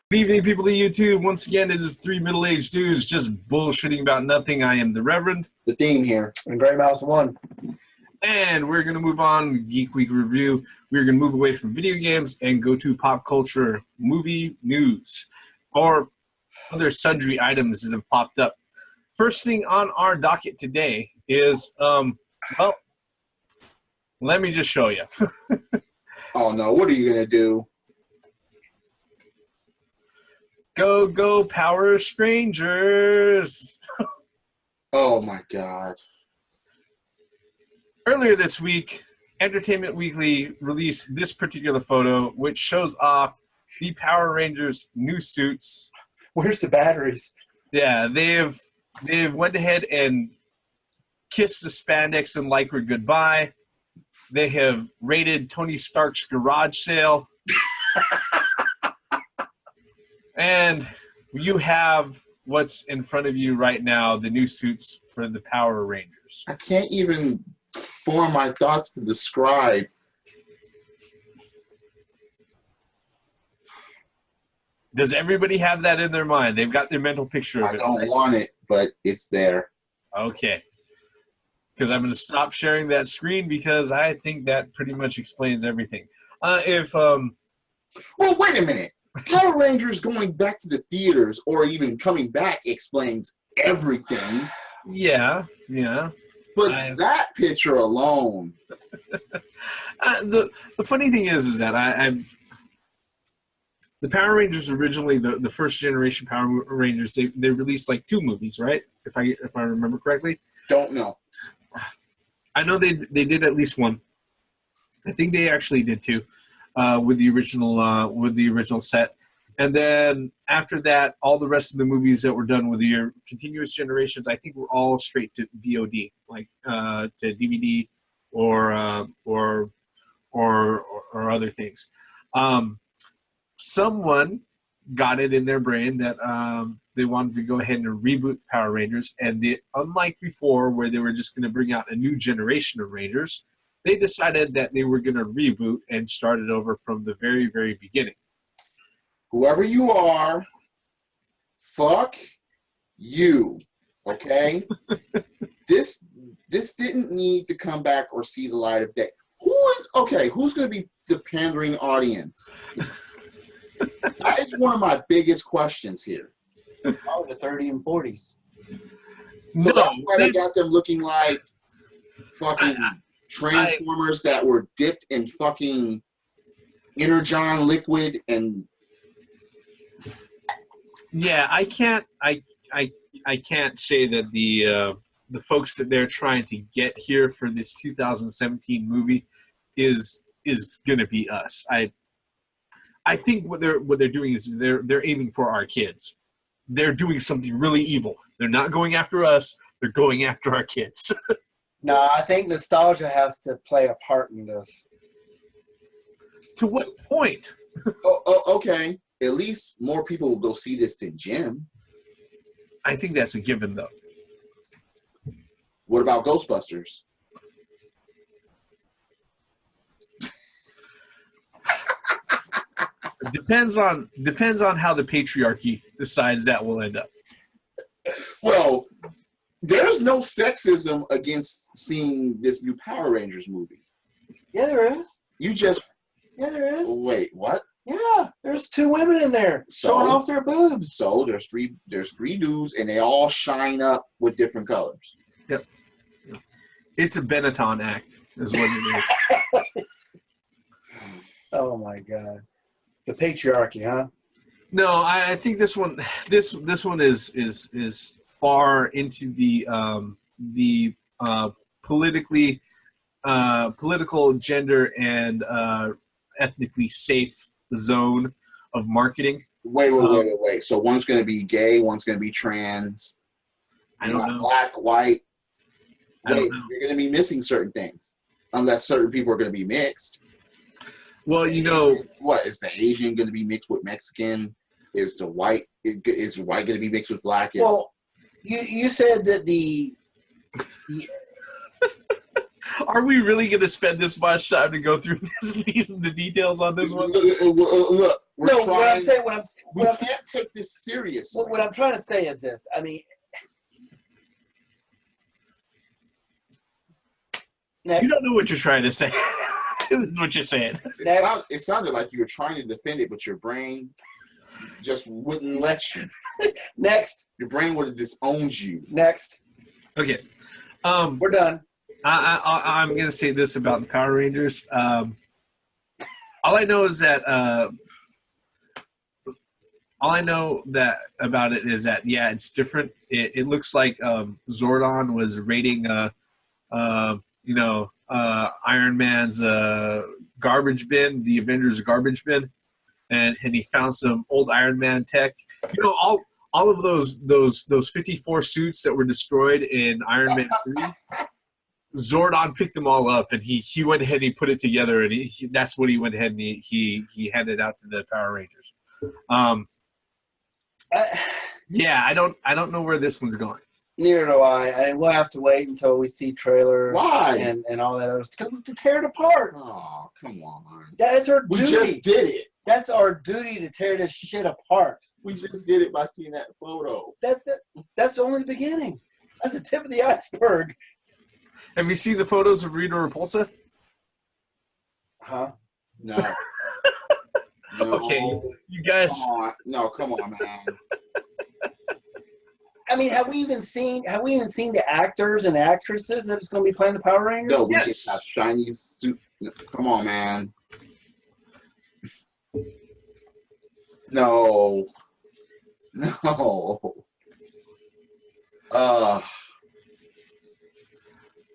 Good evening, people of YouTube. Once again, it is three middle-aged dudes just bullshitting about nothing. I am the Reverend. The theme here. And Gray Mouse 1. And we're going to move on, Geek Week Review. We're going to move away from video games and go to pop culture movie news or other sundry items that have popped up. First thing on our docket today is, well, let me just show you. Oh, no. What are you going to do? Go, go, Power Strangers! Oh, my God. Earlier this week, Entertainment Weekly released this particular photo, which shows off the Power Rangers' new suits. Where's the batteries? Yeah, they've went ahead and kissed the spandex and lycra goodbye. They have raided Tony Stark's garage sale. And you have what's in front of you right now, the new suits for the Power Rangers. I can't even form my thoughts to describe. Does everybody have that in their mind? They've got their mental picture of I it. don't want it, but it's there. Okay. Because I'm going to stop sharing that screen because I think that pretty much explains everything. Well, wait a minute. Power Rangers going back to the theaters or even coming back explains everything. Yeah. But that picture alone. The funny thing is that the Power Rangers originally, the first generation Power Rangers, they released like 2 movies, right? If I remember correctly. Don't know. I know they did at least 1. I think they actually did 2 with the original set. And then after that, all the rest of the movies that were done with the continuous generations, I think were all straight to VOD, like to DVD or other things. Someone got it in their brain that they wanted to go ahead and reboot the Power Rangers, and unlike before, where they were just going to bring out a new generation of Rangers, they decided that they were going to reboot and start it over from the very, very beginning. Whoever you are, fuck you, okay? This didn't need to come back or see the light of day. Who's going to be the pandering audience? That is one of my biggest questions here. Probably the 30 and 40s. No, that's why they got them looking like fucking Transformers that were dipped in fucking Energon liquid and... Yeah, I can't say that the folks that they're trying to get here for this 2017 movie is gonna be us. I think what they're doing is they're aiming for our kids. They're doing something really evil. They're not going after us. They're going after our kids. No, I think nostalgia has to play a part in this. To what point? Okay. At least more people will go see this than Jim. I think that's a given, though. What about Ghostbusters? Depends on how the patriarchy decides that will end up. Well, there's no sexism against seeing this new Power Rangers movie. Yeah, there is. Yeah, there is. Wait, what? Yeah, there's 2 women in there showing off their boobs. So there's three dudes, and they all shine up with different colors. Yep. It's a Benetton act, is what it is. Oh my God, the patriarchy, huh? No, I think this one is far into the political, gender, and ethnically safe zone of marketing. Wait. So one's going to be gay, one's going to be trans. I don't know. Black, white. I don't know. You're going to be missing certain things, unless certain people are going to be mixed. Well, you know, what is the Asian going to be mixed with Mexican? Is white going to be mixed with black? Well, you said that the Are we really going to spend this much time to go through the details on this one? Look, we're No, trying. what I'm saying, We can't take this seriously. what I'm trying to say is this. I mean, next, You don't know what you're trying to say. This is what you're saying. It sounded like you were trying to defend it, but your brain just wouldn't let you. next, Your brain would have disowned you. next. Okay. We're done. I'm going to say this about the Power Rangers. All I know is that all I know that about it is that it's different. It looks like Zordon was raiding Iron Man's garbage bin, the Avengers garbage bin, and he found some old Iron Man tech. You know, all of those 54 suits that were destroyed in Iron Man 3. Zordon picked them all up, and he went ahead and he put it together, and that's what he went ahead and he handed out to the Power Rangers. I don't know where this one's going. Neither do I. And we'll have to wait until we see trailers. Why? And all that other stuff. To tear it apart. Oh, come on. That's our duty. We just did it. That's our duty to tear this shit apart. We just did it by seeing that photo. That's it. That's only the beginning. That's the tip of the iceberg. Have you seen the photos of Rita Repulsa? Huh? No. No. Okay, you guys. Come on, man. I mean, have we even seen the actors and actresses that's going to be playing the Power Rangers? No, we just have shiny suit. Come on, man. No.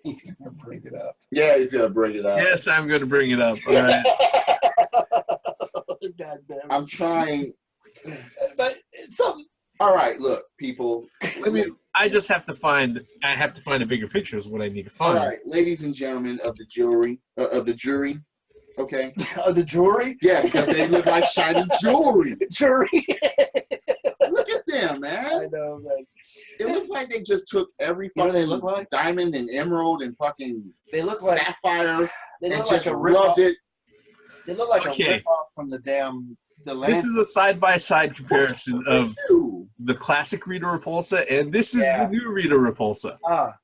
He's going to bring it up. Yeah, he's gonna bring it up. Yes, I'm going to bring it up. All right. God damn it. I'm trying. But something. All right, look, people. I have to find a bigger picture is what I need to All find. right, ladies and gentlemen of the jury, okay? The jewelry? Yeah, because they look like shiny jewelry. Jury. Look at them, man. I know, man. It looks like they just took every You know what they fucking look like? diamond and emerald and fucking They look like sapphire they and look just like a rubbed rip-off. it. They look like Okay. a rip-off from the land. This is a side-by-side comparison of Ew. the classic Rita Repulsa, and this is Yeah. the new Rita Repulsa. Ah,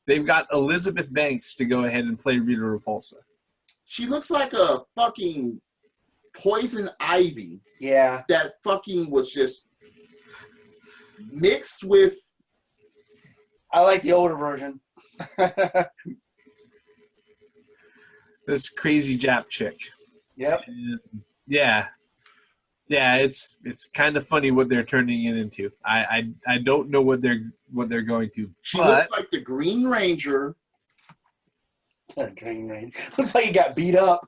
They've got Elizabeth Banks to go ahead and play Rita Repulsa. She looks like a fucking poison ivy yeah. that fucking was just mixed with. I like the older version. This crazy Jap chick. Yep. And yeah, it's kind of funny what they're turning it into. I don't know what they're going to. She but looks like the Green Ranger. Green Ranger. Looks like he got beat up.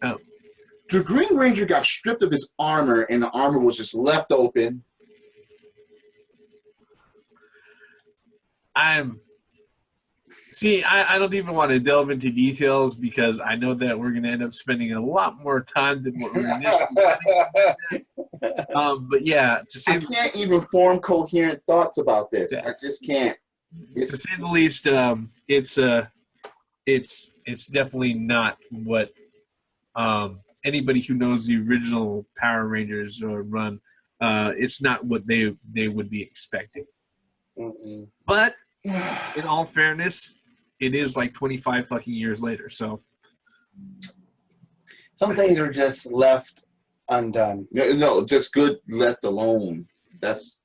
oh, The Green Ranger got stripped of his armor, and the armor was just left open. I don't even want to delve into details because I know that we're going to end up spending a lot more time than what we're initially planning. But yeah, I can't even form coherent thoughts about this. Yeah. I just can't. to say the least, it's definitely not what anybody who knows the original Power Rangers run. It's not what they would be expecting. Mm-mm. But in all fairness, it is like 25 fucking years later. So Some things are just left undone. No, just good left alone. That's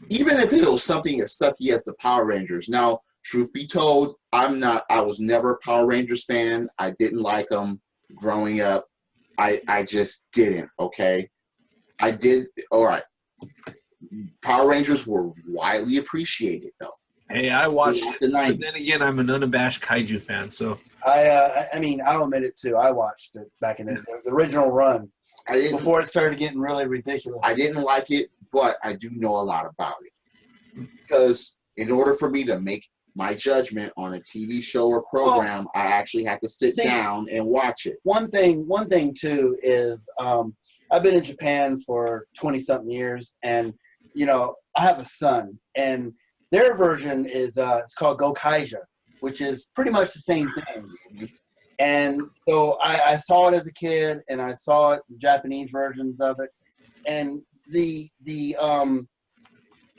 even if it was something as sucky as the Power Rangers. Now, truth be told, I was never a Power Rangers fan. I didn't like them growing up. I just didn't, okay? I did, all right. Power Rangers were widely appreciated, though. hey, I watched Throughout it. the But 90s. then again, I'm an unabashed kaiju fan. So I mean, I'll admit it too. I watched it back in the original run I didn't, before it started getting really ridiculous. I didn't like it, but I do know a lot about it. Because in order for me to make my judgment on a TV show or program, I actually had to sit down and watch it. One thing too is I've been in Japan for 20-something years, and you know I have a son, and Their version is it's called Gokaiger, which is pretty much the same thing. And so I saw it as a kid, and I saw it, the Japanese versions of it, and the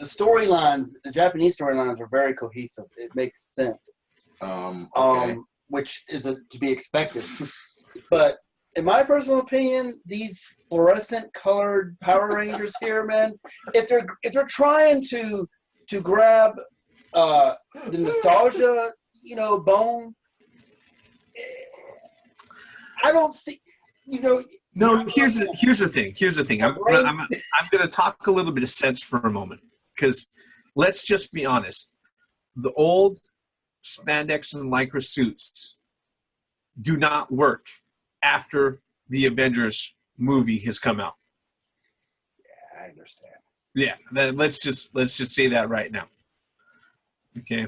storylines, the Japanese storylines are very cohesive. It makes sense, Okay. which is to be expected. But in my personal opinion, these fluorescent colored Power Rangers here, man, if they're trying to grab the nostalgia, bone, I don't see, No, here's the thing. I'm going to talk a little bit of sense for a moment, because let's just be honest. The old spandex and lycra suits do not work after the Avengers movie has come out. Yeah, I understand. Yeah, let's just say that right now. Okay.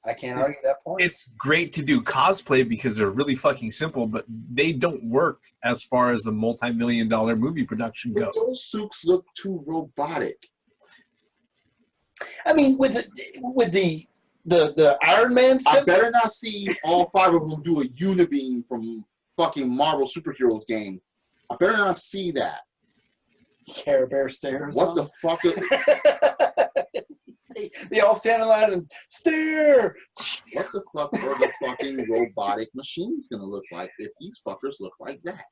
I can't argue that point. It's great to do cosplay because they're really fucking simple, but they don't work as far as a multi-million-dollar movie production goes. Those suits look too robotic. I mean, with the Iron Man I film, better not see all 5 of them do a unibeam from fucking Marvel superheroes game. I better not see that. Care Bear stairs. What the fuck? They all stand in line and stare. What the fuck are the fucking robotic machines gonna look like if these fuckers look like that?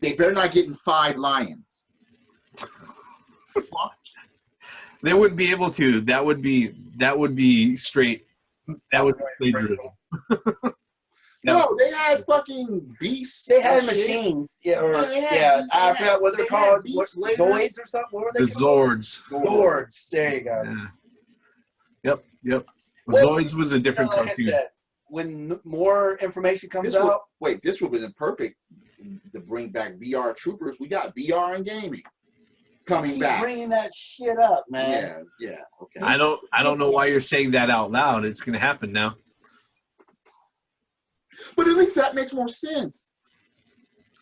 They better not get in 5 lions. Fuck. They wouldn't be able to. That would be straight. That would be plagiarism. No, they had fucking beasts. They had and shit. machines. Yeah, I forgot what they're called. beast lasers. Zoids or something? What were they The called? Zords. Zords. There you go. Yeah. Yep. Well, Zoids was a different like I cartoon. said, when more information comes out, This would have been perfect to bring back VR Troopers. We got VR and gaming coming keep back. bringing that shit up, man. Yeah, okay. I don't know why you're saying that out loud. It's going to happen now. But at least that makes more sense.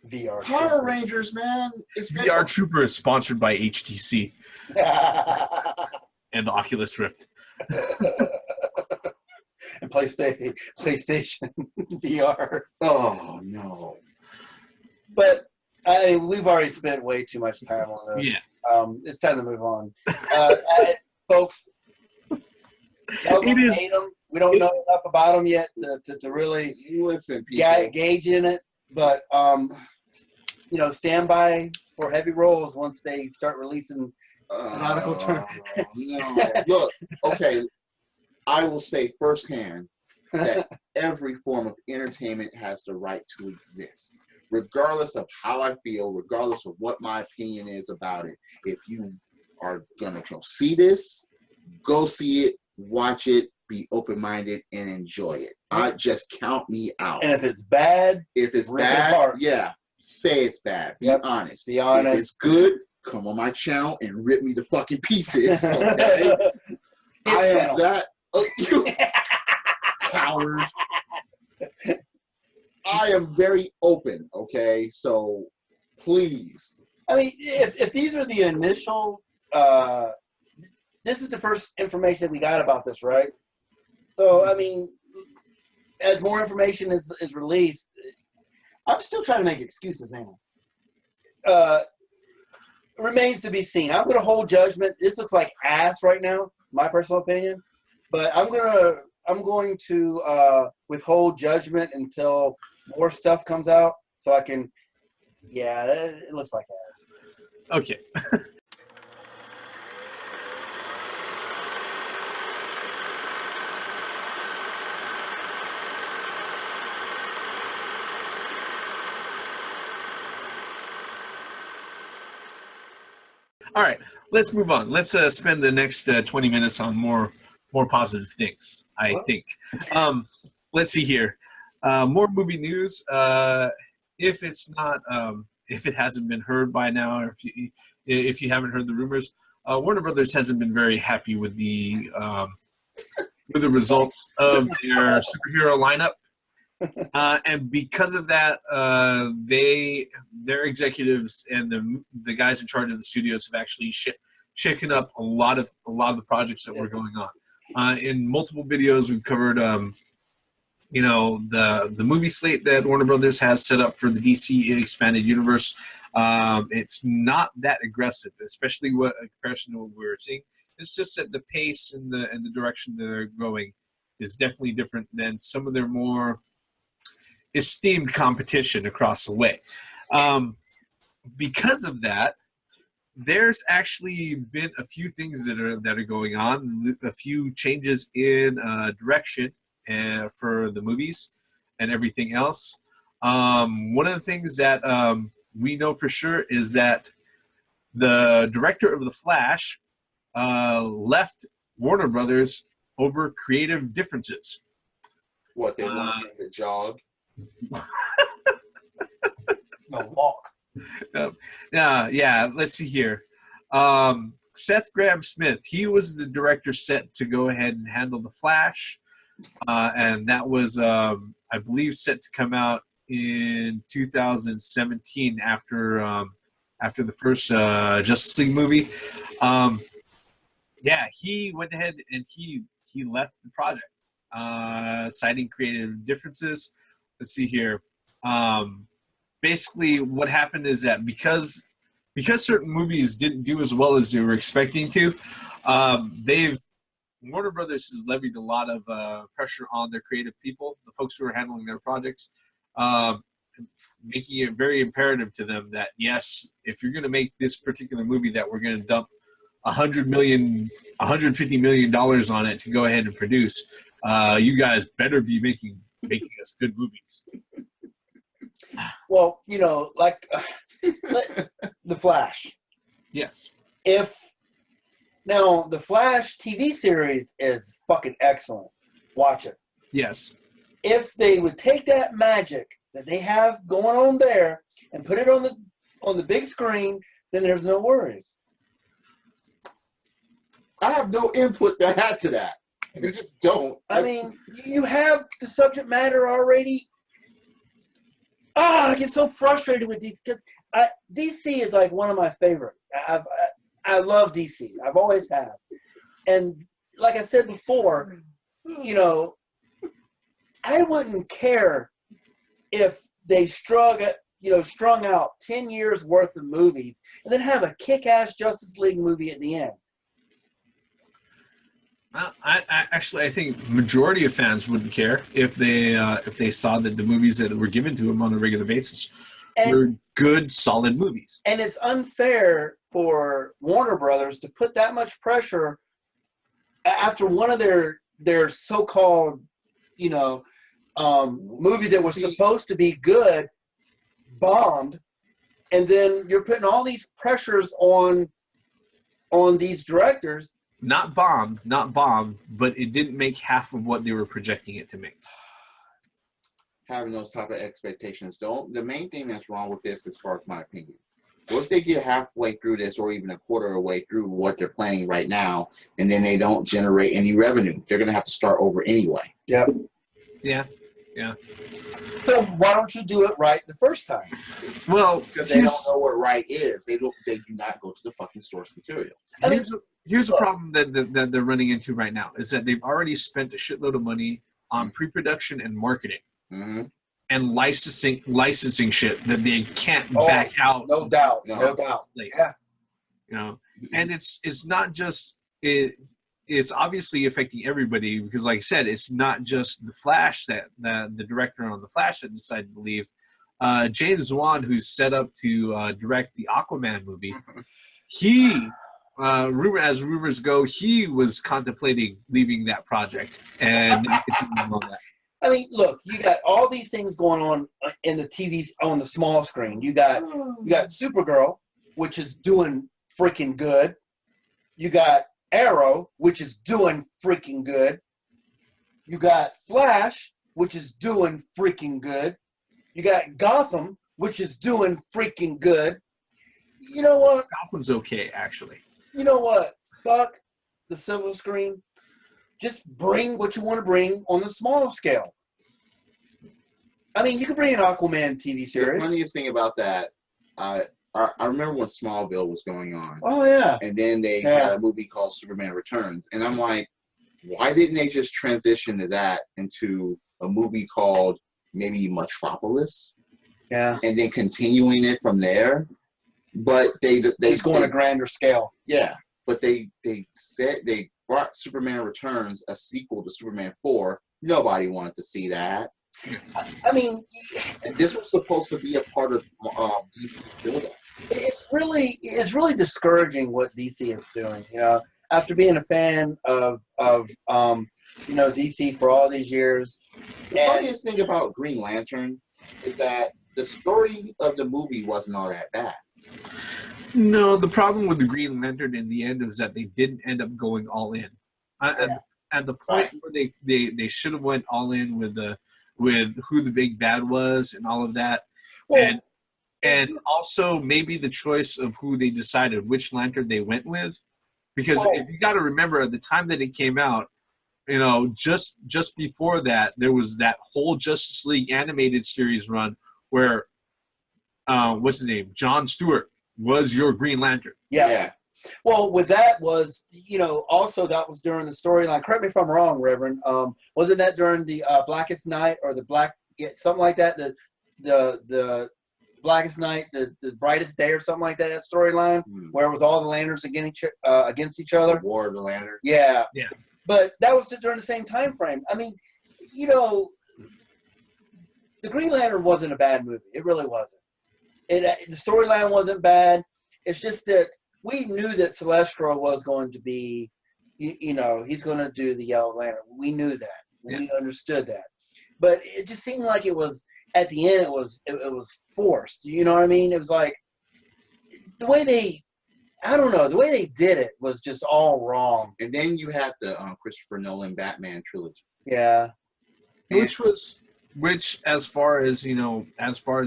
VR. Power Rangers, man. It's VR Trooper is sponsored by HTC and the Oculus Rift. And PlayStation VR. Oh no. But we've already spent way too much time on this. Yeah. It's time to move on. Folks, It is. hate them. We don't know enough about them yet to really Listen, people. gauge in it. But, stand by for heavy rolls once they start releasing canonical terms. No. Look, okay. I will say firsthand that every form of entertainment has the right to exist, regardless of how I feel, regardless of what my opinion is about it. If you are gonna go see this, go see it, watch it, be open-minded, and enjoy it. I just count me out. And if it's bad, If it's rip it bad, apart. yeah, say it's bad. Be Yep. honest. Be honest. If it's good, come on my channel and rip me to fucking pieces. Okay? I am channel. that. Oh, you coward. I am very open, okay? So please. I mean, if these are the initial, this is the first information we got about this, right? So, I mean, as more information is released, I'm still trying to make excuses, remains to be seen. I'm going to hold judgment. This looks like ass right now, my personal opinion. But I'm going to withhold judgment until more stuff comes out, so I can. Yeah, it looks like ass. Okay. All right, let's move on. Let's spend the next 20 minutes on more positive things, I think. Let's see here. More movie news. If it hasn't been heard by now, or if you haven't heard the rumors, Warner Brothers hasn't been very happy with the results of their superhero lineup. And because of that, their executives and the guys in charge of the studios have actually shaking up a lot of the projects that were going on. In multiple videos, we've covered, you know, the movie slate that Warner Brothers has set up for the DC expanded universe. It's not that aggressive, especially in comparison to what we were seeing. It's just that the pace and the direction they're going is definitely different than some of their more esteemed competition across the way. Because of that, there's actually been a few things that are going on, a few changes in direction for the movies and everything else. One of the things that we know for sure is that the director of The Flash left Warner Brothers over creative differences. What, they want him to jog? No, walk. Yeah, let's see here. Seth Grahame-Smith, he was the director set to go ahead and handle The Flash. And that was, I believe, set to come out in 2017 after the first Justice League movie. Yeah, he went ahead and he left the project, citing creative differences. Let's see here. Basically, what happened is that because certain movies didn't do as well as they were expecting to, Warner Brothers has levied a lot of pressure on their creative people, the folks who are handling their projects, making it very imperative to them that, yes, if you're going to make this particular movie that we're going to dump $150 million on it to go ahead and produce, you guys better be making us good movies. Well, you know, like The Flash. Yes. Now, the Flash TV series is fucking excellent. Watch it. Yes. If they would take that magic that they have going on there and put it on the big screen, then there's no worries. I have no input to add to that. I just don't. I mean, you have the subject matter already. I get so frustrated with these because DC is like one of my favorites. I love DC. I've always have. And like I said before, you know, I wouldn't care if they strung out 10 years worth of movies and then have a kick-ass Justice League movie at the end. I think majority of fans wouldn't care if they saw that the movies that were given to them on a regular basis were good, solid movies. And it's unfair for Warner Brothers to put that much pressure after one of their so-called, you know, movies that were supposed to be good bombed, and then you're putting all these pressures on these directors. Not bombed, but it didn't make half of what they were projecting it to make. Having those type of expectations. The main thing that's wrong with this, as far as my opinion, what if they get halfway through this or even a quarter of the way through what they're planning right now, and then they don't generate any revenue? They're going to have to start over anyway. Yep. Yeah. So why don't you do it right the first time? Well, because they don't know what right is. They do not go to the fucking source material. Here's the problem that they're running into right now is that they've already spent a shitload of money on pre-production and marketing and licensing shit that they can't back out. No doubt. Yeah. You know, and it's not just it. It's obviously affecting everybody because, like I said, it's not just the Flash that the director on the Flash that decided to leave. James Wan, who's set up to direct the Aquaman movie, he as rumors go, he was contemplating leaving that project and not continuing on that. I mean, look, you got all these things going on in the TVs on the small screen. You got Supergirl, which is doing freaking good. You got Arrow, which is doing freaking good. You got Flash, which is doing freaking good. You got Gotham, which is doing freaking good. You know what? Gotham's okay, actually. You know what? Fuck the silver screen. Just bring what you want to bring on the small scale. I mean, you can bring an Aquaman TV series. The funniest thing about that, I remember when Smallville was going on. Oh yeah. And then they had a movie called Superman Returns. And I'm like, why didn't they just transition to that into a movie called maybe Metropolis? Yeah. And then continuing it from there. But they He's going a grander scale. Yeah. But they said they brought Superman Returns, a sequel to Superman 4. Nobody wanted to see that. I mean, and this was supposed to be a part of DC's build-up. It's really discouraging what DC is doing. You know, after being a fan of DC for all these years. The funniest thing about Green Lantern is that the story of the movie wasn't all that bad. No, the problem with the Green Lantern in the end is that they didn't end up going all in. At the point where they should have went all in with who the big bad was and all of that, well, and also maybe the choice of who they decided which lantern they went with, because if you got to remember at the time that it came out, you know, just before that there was that whole Justice League animated series run where what's his name, John Stewart was your Green Lantern. Yeah. Well, with that was, you know, also that was during the storyline. Correct me if I'm wrong, Reverend. Wasn't that during the Blackest Night or the something like that? The Blackest Night, the Brightest Day or something like that storyline where it was all the lanterns against each other. The War of the Lantern. Yeah. But that was during the same time frame. I mean, you know, the Green Lantern wasn't a bad movie. It really wasn't. The storyline wasn't bad. It's just that we knew that Celestial was going to be, you know, he's going to do the Yellow Lantern. We knew that. We understood that. But it just seemed like it was, at the end, it was forced. You know what I mean? It was like, the way they did it was just all wrong. And then you had the Christopher Nolan Batman trilogy. Yeah. Which, as far as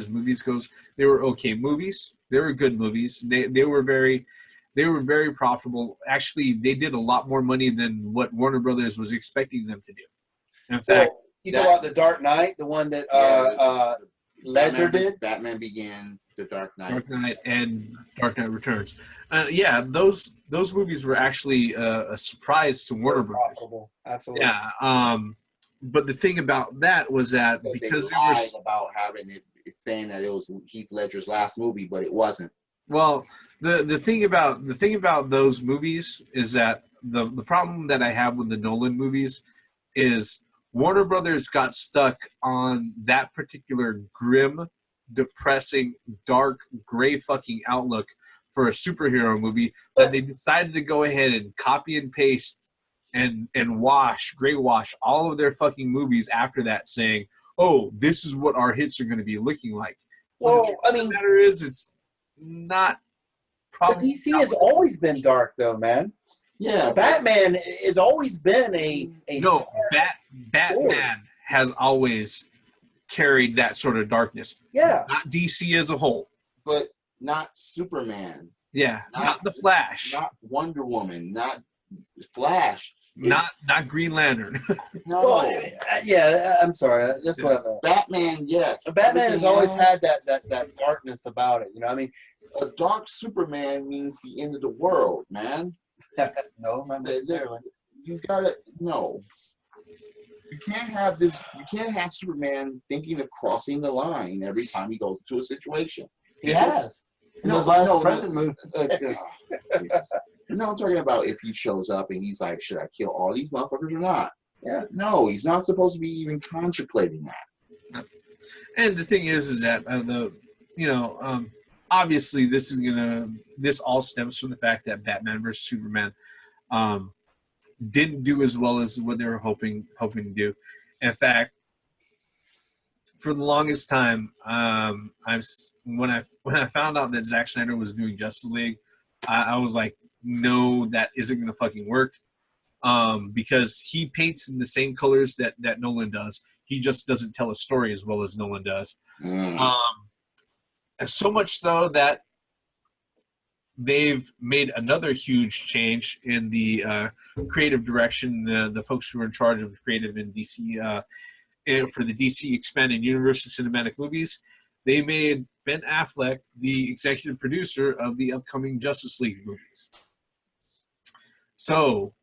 movies goes, they were okay movies. They were good movies. They were very profitable. Actually, they did a lot more money than what Warner Brothers was expecting them to do. In fact, you talk about The Dark Knight, the one that Ledger did? Batman Begins, The Dark Knight. Dark Knight and Dark Knight Returns. Those movies were actually a surprise to Warner Brothers. Profitable. Absolutely. Yeah. But the thing about that was that because they lied about having it saying that it was Heath Ledger's last movie, but it wasn't. Well, the thing about those movies is that the problem that I have with the Nolan movies is Warner Brothers got stuck on that particular grim, depressing, dark, gray fucking outlook for a superhero movie that they decided to go ahead and copy and paste and gray wash all of their fucking movies after that, saying, "Oh, this is what our hits are going to be looking like." Well, I mean, the matter is, it's not. Probably DC has always been dark, though, man. Yeah, Batman has always been a no. Batman has always carried that sort of darkness. Yeah, not DC as a whole, but not Superman. Yeah, not the Flash, not Wonder Woman, not Flash. Not Green Lantern. No. Well, yeah, I'm sorry. That's what I meant. Batman, yes. Batman has always had that darkness about it. You know what I mean? A dark Superman means the end of the world, man. No, not necessarily. You gotta no. You can't have this. You can't have Superman thinking of crossing the line every time he goes into a situation. He has. No, present movie. No, I'm talking about if he shows up and he's like, should I kill all these motherfuckers or not? Yeah. No, he's not supposed to be even contemplating that. And the thing is that obviously this all stems from the fact that Batman versus Superman didn't do as well as what they were hoping to do. In fact, for the longest time, when I found out that Zack Snyder was doing Justice League, I was like, no, that isn't going to fucking work, because he paints in the same colors that Nolan does. He just doesn't tell a story as well as Nolan does. And so much so that they've made another huge change in the creative direction. The folks who are in charge of the creative in DC for the DC Expanded Universe of cinematic movies, they made Ben Affleck the executive producer of the upcoming Justice League movies. So,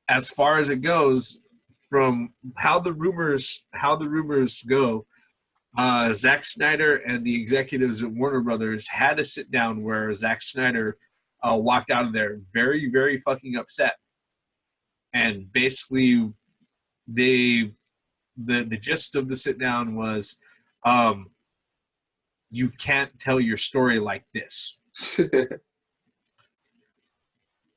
as far as it goes, from how the rumors go, Zack Snyder and the executives at Warner Brothers had a sit down where Zack Snyder walked out of there very, very fucking upset, and basically, the gist of the sit down was, you can't tell your story like this.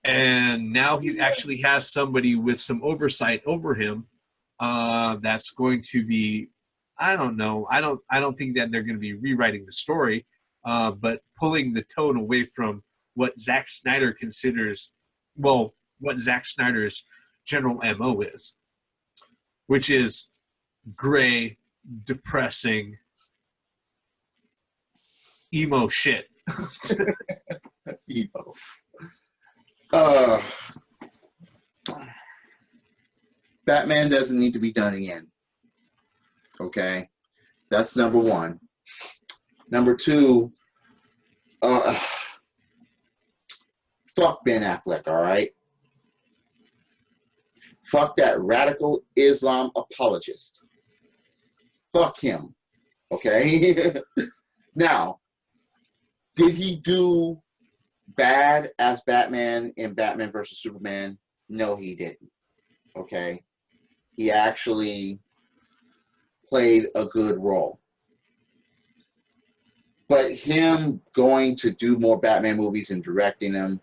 And now he actually has somebody with some oversight over him that's going to be, I don't know, I don't think that they're going to be rewriting the story, but pulling the tone away from what Zack Snyder considers, well, what Zack Snyder's general MO is, which is gray, depressing, emo shit. Emo. Batman doesn't need to be done again. Okay, that's number one. Number two, fuck Ben Affleck, all right? Fuck that radical Islam apologist. Fuck him, okay? Now, did he do bad as Batman in Batman versus Superman? No, he didn't, okay? He actually played a good role. But him going to do more Batman movies and directing them,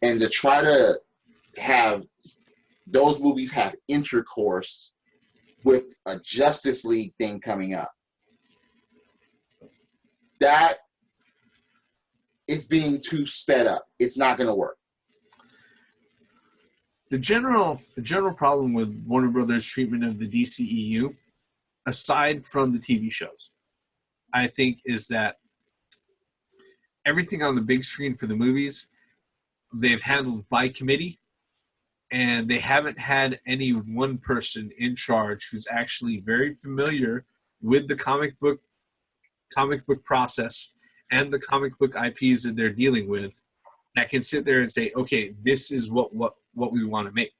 and to try to have those movies have intercourse with a Justice League thing coming up, that is being too sped up. It's not going to work. The general problem with Warner Brothers' treatment of the DCEU, aside from the TV shows, I think is that everything on the big screen for the movies, they've handled by committee, and they haven't had any one person in charge who's actually very familiar with the comic book process and the comic book IPs that they're dealing with, that can sit there and say, okay, this is what we want to make.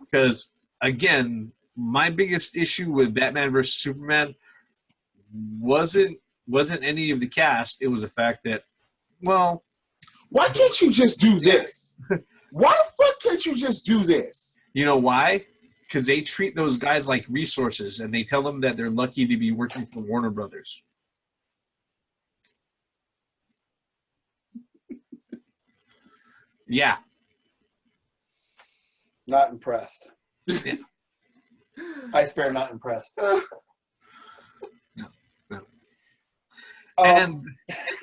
Because, again, my biggest issue with Batman vs. Superman wasn't any of the cast. It was the fact that, well, why can't you just do this? Why the fuck can't you just do this? You know why? Because they treat those guys like resources, and they tell them that they're lucky to be working for Warner Brothers. Yeah. Not impressed. Yeah. I swear, not impressed. No. And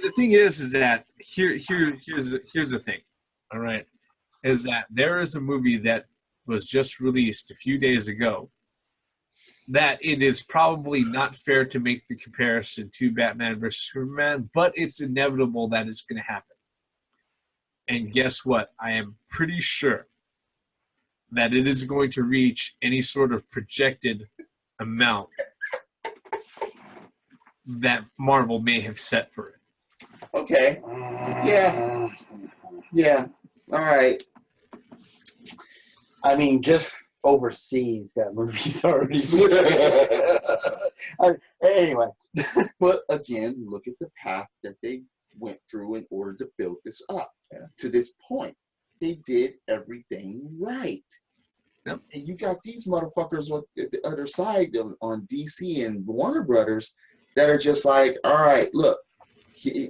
the thing is that here's the thing, all right, is that there is a movie that was just released a few days ago that it is probably not fair to make the comparison to Batman vs. Superman, but it's inevitable that it's going to happen. And guess what? I am pretty sure that it is going to reach any sort of projected amount that Marvel may have set for it. Okay. Yeah. Yeah. All right. I mean, just overseas, that movie's already. Anyway. But again, look at the path that they went through in order to build this up to this point. They did everything right. Yep. And you got these motherfuckers on the other side on DC and Warner Brothers that are just like, all right, look,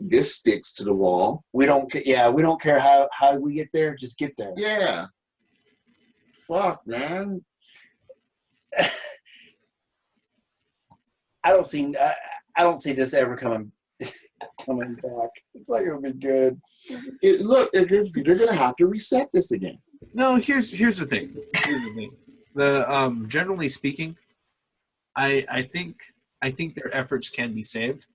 this sticks to the wall. We don't care how we get there. Just get there. Yeah. Fuck, man. I don't see this ever coming back. It's like it'll be good. Look, they're gonna have to reset this again. No, here's the thing. Generally speaking, I think their efforts can be saved.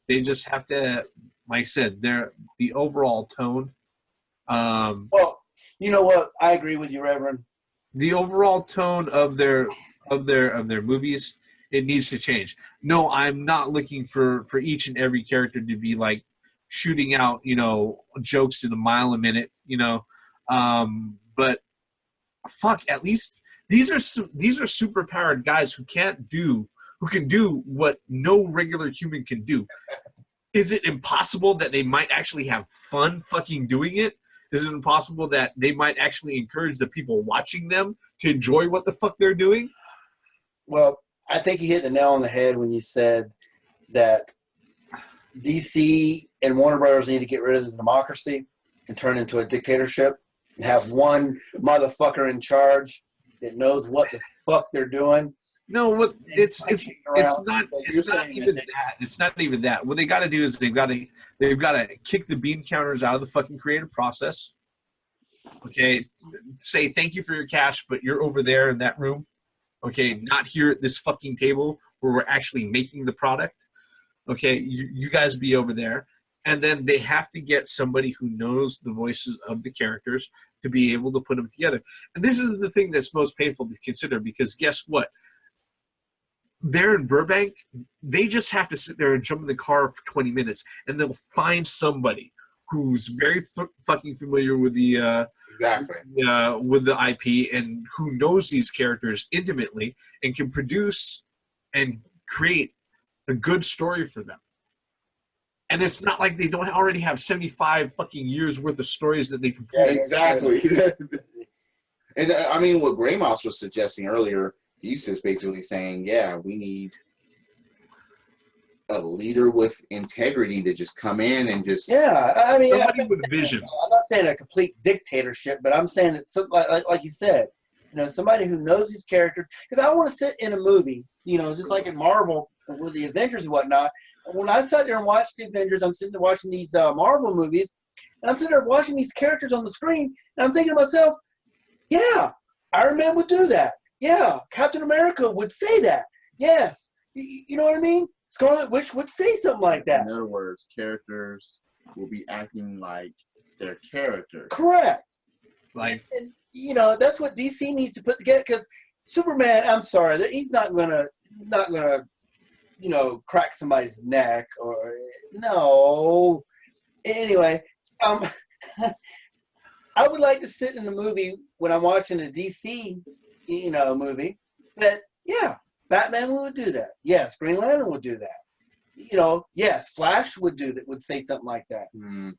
They just have to, like I said, the overall tone. Well, you know what? I agree with you, Reverend. The overall tone of their movies It needs to change. No, I'm not looking for each and every character to be like shooting out, jokes in a mile a minute, but fuck, at least these are super powered guys who can do what no regular human can do. Is it impossible that they might actually have fun fucking doing it? Is it impossible that they might actually encourage the people watching them to enjoy what the fuck they're doing? Well, I think you hit the nail on the head when you said that DC and Warner Brothers need to get rid of the democracy and turn into a dictatorship and have one motherfucker in charge that knows what the fuck they're doing. No, what it's not even that. It's not even that. What they got to do is they've got to kick the bean counters out of the fucking creative process. Okay, say thank you for your cash, but you're over there in that room. Okay, not here at this fucking table where we're actually making the product. Okay, you guys be over there. And then they have to get somebody who knows the voices of the characters to be able to put them together. And this is the thing that's most painful to consider, because guess what? They're in Burbank. They just have to sit there and jump in the car for 20 minutes, and they'll find somebody who's very fucking familiar with the with the IP and who knows these characters intimately and can produce and create a good story for them. And it's not like they don't already have 75 fucking years worth of stories that they can pull. Yeah, exactly. And I mean, what Grey Mouse was suggesting earlier, he's just basically saying, yeah, we need a leader with integrity to just come in and just... Yeah, I mean... Somebody with a vision. I'm not saying a complete dictatorship, but I'm saying it's like you said, somebody who knows these characters. Because I want to sit in a movie, just like in Marvel with the Avengers and whatnot. When I sat there and watched the Avengers, I'm sitting there watching these Marvel movies, and I'm sitting there watching these characters on the screen, and I'm thinking to myself, yeah, Iron Man would do that. Yeah, Captain America would say that. Yes. You know what I mean? Scarlet Witch would say something like that. In other words, characters will be acting like their characters. Correct. Like, and that's what DC needs to put together, because Superman, I'm sorry, he's not gonna crack somebody's neck or no. Anyway, I would like to sit in the movie when I'm watching a DC, movie that, yeah, Batman would do that. Yes, Green Lantern would do that. Yes, Flash would do that, would say something like that. Mm.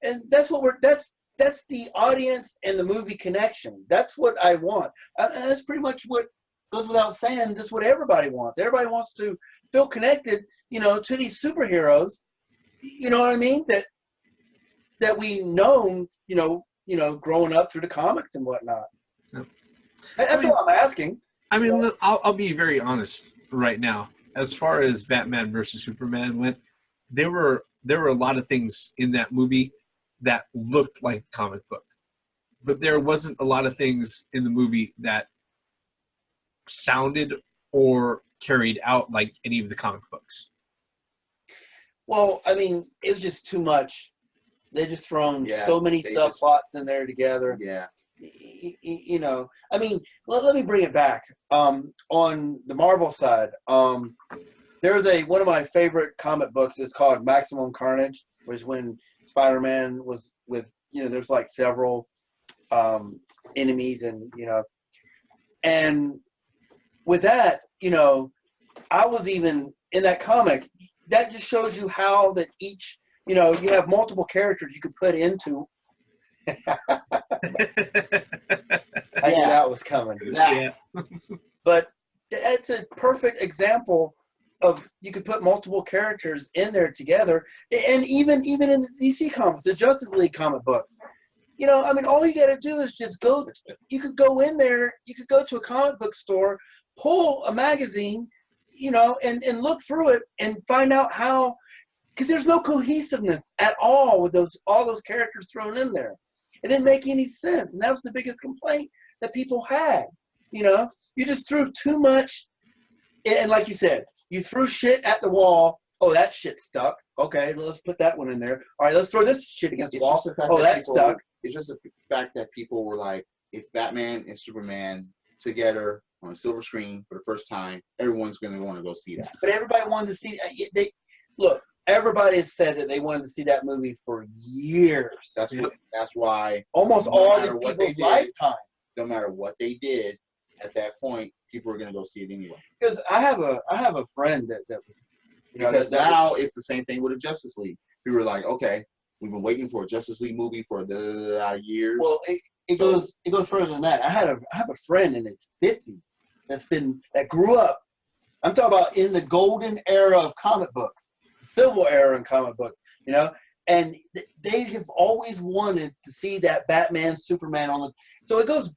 And that's what that's the audience and the movie connection. That's what I want. And that's pretty much what goes without saying. That's what everybody wants. Everybody wants to feel connected, to these superheroes. You know what I mean? That we know, growing up through the comics and whatnot. Yep. That's all I'm asking. I mean, look, I'll be very honest right now. As far as Batman versus Superman went, there were a lot of things in that movie that looked like a comic book, but there wasn't a lot of things in the movie that sounded or carried out like any of the comic books. Well, I mean, it was just too much. They just thrown so many subplots in there together. Yeah. I mean, let me bring it back. On the Marvel side, there's one of my favorite comic books. It's called Maximum Carnage, which is when Spider-Man was with, there's like several enemies and with that, I was even in that comic. That just shows you how that each, you have multiple characters you could put into. I knew that was coming. Yeah. But it's a perfect example of you could put multiple characters in there together, and even in the DC comics, the Justice League comic books. I mean, all you got to do is just go. You could go in there. You could go to a comic book store, pull a magazine, and look through it and find out how. Because there's no cohesiveness at all with all those characters thrown in there. It didn't make any sense, and that was the biggest complaint that people had. You just threw too much, and like you said, you threw shit at the wall. Oh, that shit stuck. Okay, let's put that one in there. All right, let's throw this shit against the wall. Oh, that stuck. It's just the fact that people were like, it's Batman and Superman together on a silver screen for the first time, everyone's going to want to go see that. But everybody wanted to see. Look. Everybody has said that they wanted to see that movie for years. That's why almost all the people's lifetime. No matter what they did, at that point, people are going to go see it anyway. Because I have a friend that was, because now it's the same thing with the Justice League. People are like, okay, we've been waiting for a Justice League movie for the years. Well, it goes further than that. I have a friend in his 50s that grew up. I'm talking about in the golden era of comic books. Civil era in comic books, and they have always wanted to see that Batman, Superman so it goes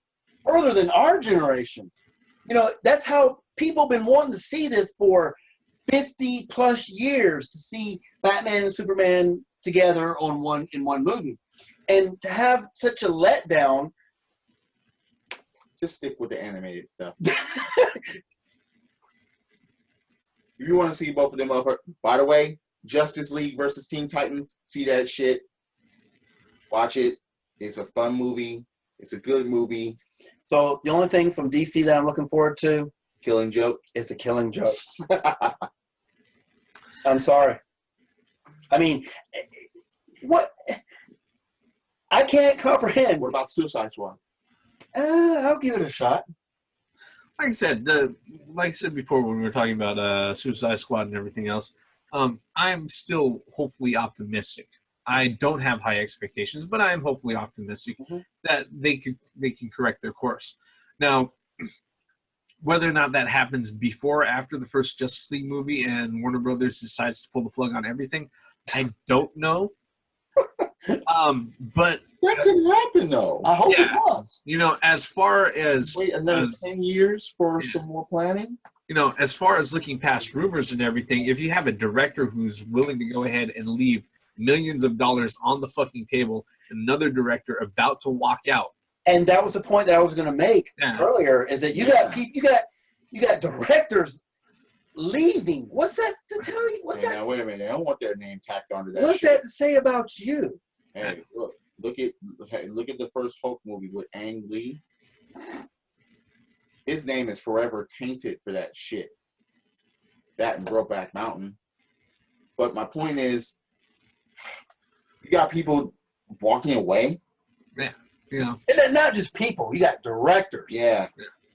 further than our generation. That's how people have been wanting to see this for 50 plus years, to see Batman and Superman together in one movie, and to have such a letdown. Just stick with the animated stuff. If you want to see both of them, by the way, Justice League versus Teen Titans, see that shit. Watch it. It's a fun movie. It's a good movie. So the only thing from DC that I'm looking forward to, Killing Joke. It's a Killing Joke. I'm sorry. I mean, what? I can't comprehend. What about Suicide Squad? I'll give it a shot. Like I said before when we were talking about Suicide Squad and everything else, I'm still hopefully optimistic. I don't have high expectations, but I am hopefully optimistic that they can correct their course. Now, whether or not that happens before or after the first Justice League movie and Warner Brothers decides to pull the plug on everything, I don't know. But that could happen, though. I hope it was. As far as wait another 10 years for some more planning. As far as looking past rumors and everything, if you have a director who's willing to go ahead and leave millions of dollars on the fucking table, another director about to walk out. And that was the point that I was going to make earlier, is that you got directors leaving. What's that to tell you? What's that? Now, wait a minute. I don't want their name tacked onto that. What's that to say about you? Hey, look at the first Hulk movie with Ang Lee. His name is forever tainted for that shit. That and Brokeback Mountain. But my point is, you got people walking away. Yeah. And not just people. You got directors. Yeah.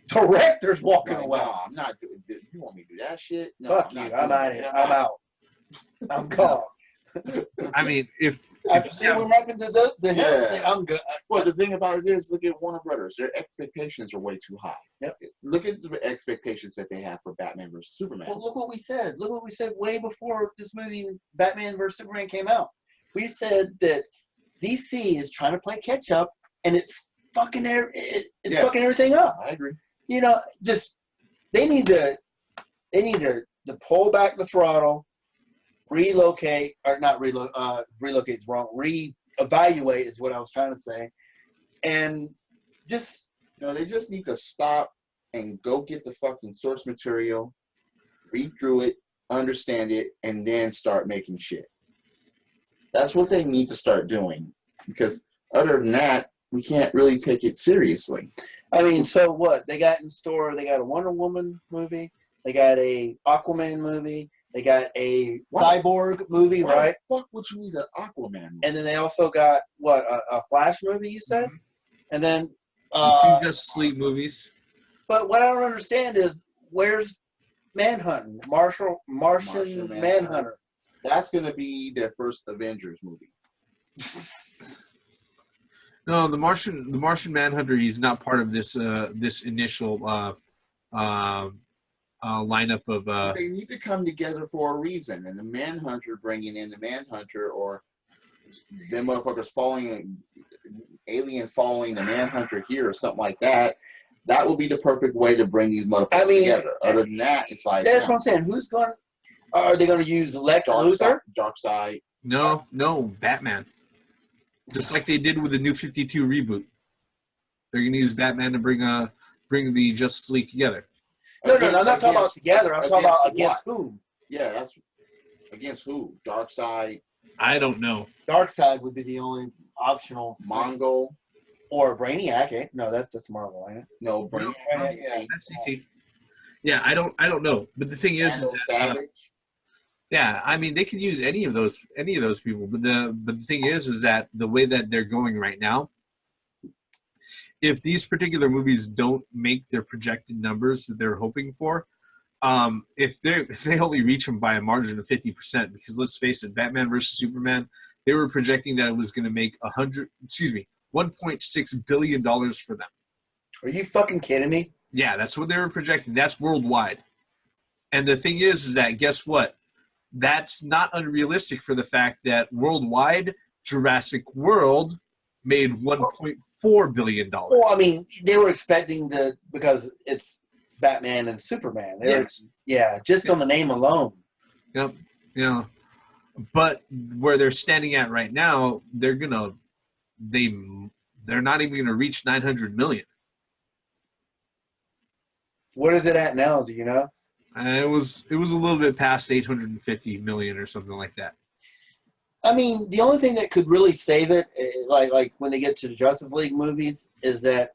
Directors walking away. No, I'm not doing. You want me to do that shit? No, Fuck you. I'm out of here. I'm out. I'm gone. I mean, if after seeing what happened to him, I'm good. Well, the thing about it is, look at Warner Brothers. Their expectations are way too high. Yep. Look at the expectations that they have for Batman vs Superman. Well, look what we said. Look what we said way before this movie, Batman vs Superman, came out. We said that DC is trying to play catch up, and it's fucking fucking everything up. I agree. Just they need to pull back the throttle, relocate, or not relocate is wrong. Reevaluate is what I was trying to say, and just they just need to stop and go get the fucking source material, read through it, understand it, and then start making shit. That's what they need to start doing, because other than that, we can't really take it seriously. I mean, so what? They got in store, they got a Wonder Woman movie, they got a Aquaman movie, they got a Cyborg movie, right? Why the fuck would you need an Aquaman movie? And then they also got, a Flash movie, you said? Mm-hmm. And then... 2 Justice League movies. But what I don't understand is, where's Manhunter? Martian Manhunter. That's going to be their first Avengers movie. No, the Martian Manhunter. He's not part of this initial lineup of. They need to come together for a reason, and the Manhunter bringing in the Manhunter, or them motherfuckers aliens following the Manhunter here, or something like that. That will be the perfect way to bring these motherfuckers together. Other than that, it's like that's what I'm saying. Who's going? Are they going to use Lex Luthor? Darkseid. No, Batman. Just like they did with the New 52 reboot. They're going to use Batman to bring the Justice League together. No, I'm not talking about together. I'm talking about against whom. Yeah, that's against who? Darkseid. I don't know. Darkseid would be the only optional. Mongol. Or Brainiac, eh? No, that's just Marvel, ain't it? No, Brainiac. Yeah. That's DC. Yeah, I don't know. But the thing is that, Savage. yeah, I mean they could use any of those people. But the thing is that the way that they're going right now, if these particular movies don't make their projected numbers that they're hoping for, if they only reach them by a margin of 50%, because let's face it, Batman versus Superman, they were projecting that it was going to make $1.6 billion for them. Are you fucking kidding me? Yeah, that's what they were projecting. That's worldwide. And the thing is that guess what? That's not unrealistic for the fact that worldwide, Jurassic World made $1.4 billion. Well, I mean, they were expecting because it's Batman and Superman. Just on the name alone. Yep. Yeah. But where they're standing at right now, they're not even gonna reach 900 million. What is it at now? Do you know? It was a little bit past 850 million or something like that. I mean, the only thing that could really save it, like when they get to the Justice League movies, is that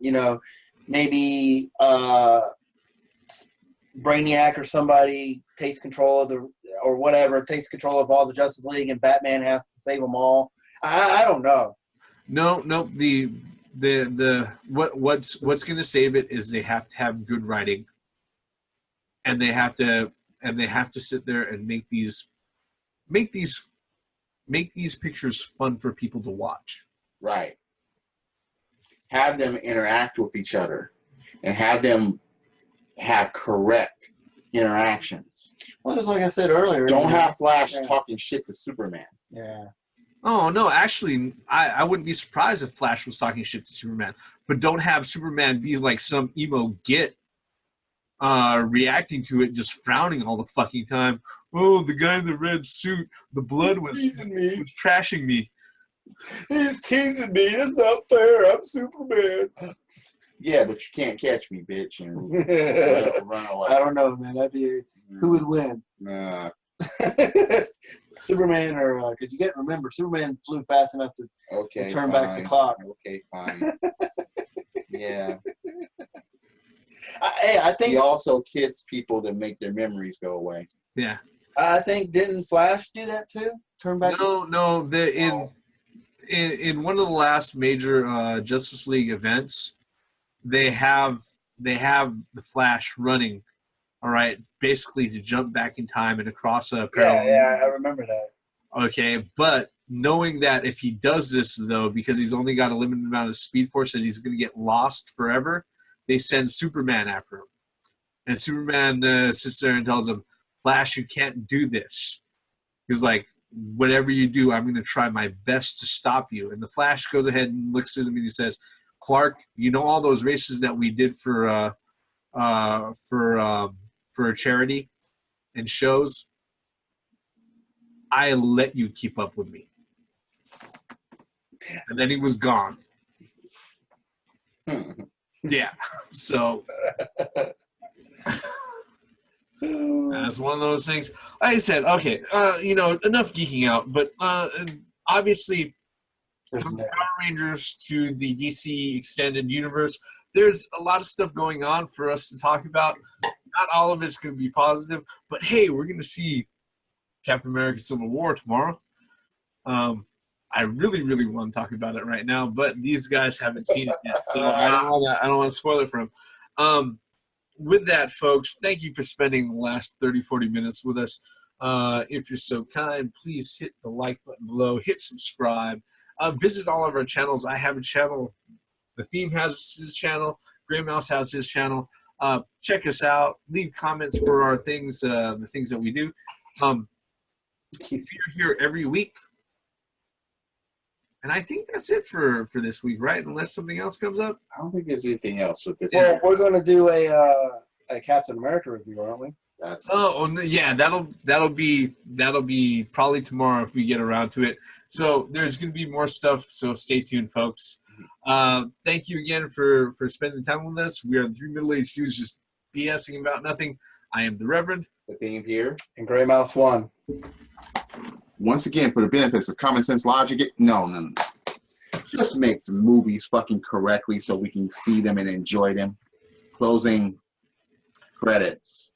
maybe Brainiac or somebody takes control of takes control of all the Justice League, and Batman has to save them all. I don't know. No. What's going to save it is they have to have good writing, and they have to sit there and make these pictures fun for people to watch. Right. Have them interact with each other, and have them have correct interactions. Well, just like I said earlier. Don't have Flash talking shit to Superman. Yeah. Oh, no, actually, I wouldn't be surprised if Flash was talking shit to Superman. But don't have Superman be like some emo git reacting to it, just frowning all the fucking time. Oh, the guy in the red suit, the blood was trashing me. He's teasing me. It's not fair. I'm Superman. Yeah, but you can't catch me, bitch. And run away. I don't know, man. Who would win? Superman or because remember Superman flew fast enough to turn back the clock. Okay, fine. Yeah. I think he also kissed people to make their memories go away. Yeah. I think didn't Flash do that too? Turn back. No. In one of the last major Justice League events, they have the Flash running. All right, basically to jump back in time and across a parallel. Yeah, I remember that. Okay, but knowing that if he does this, though, because he's only got a limited amount of speed force, that he's going to get lost forever, they send Superman after him. And Superman sits there and tells him, Flash, you can't do this. He's like, whatever you do, I'm going to try my best to stop you. And the Flash goes ahead and looks at him and he says, Clark, you know all those races that we did for charity and shows? I let you keep up with me. And then he was gone. Yeah. So that's one of those things. Like I said, okay, enough geeking out, but obviously from Power Rangers to the DC extended universe, there's a lot of stuff going on for us to talk about. Not all of it's going to be positive, but hey, we're going to see Captain America Civil War tomorrow. I really, really want to talk about it right now, but these guys haven't seen it yet, so I don't want to spoil it for them. With that, folks, thank you for spending the last 30, 40 minutes with us. If you're so kind, please hit the like button below, hit subscribe, visit all of our channels. I have a channel. The Theme has his channel. Gray Mouse has his channel. Check us out. Leave comments for our things, the things that we do. If you're here every week. And I think that's it for this week, right? Unless something else comes up. I don't think there's anything else with this. Well, we're going to do a Captain America review, aren't we? Yeah, that'll be probably tomorrow if we get around to it. So there's going to be more stuff. So stay tuned, folks. Thank you again for spending time with us. We are the three middle-aged Jews just BSing about nothing. I am the Reverend. The Theme here. And Gray Mouse 1. Once again, for the benefits of common sense logic, no. Just make the movies fucking correctly so we can see them and enjoy them. Closing credits.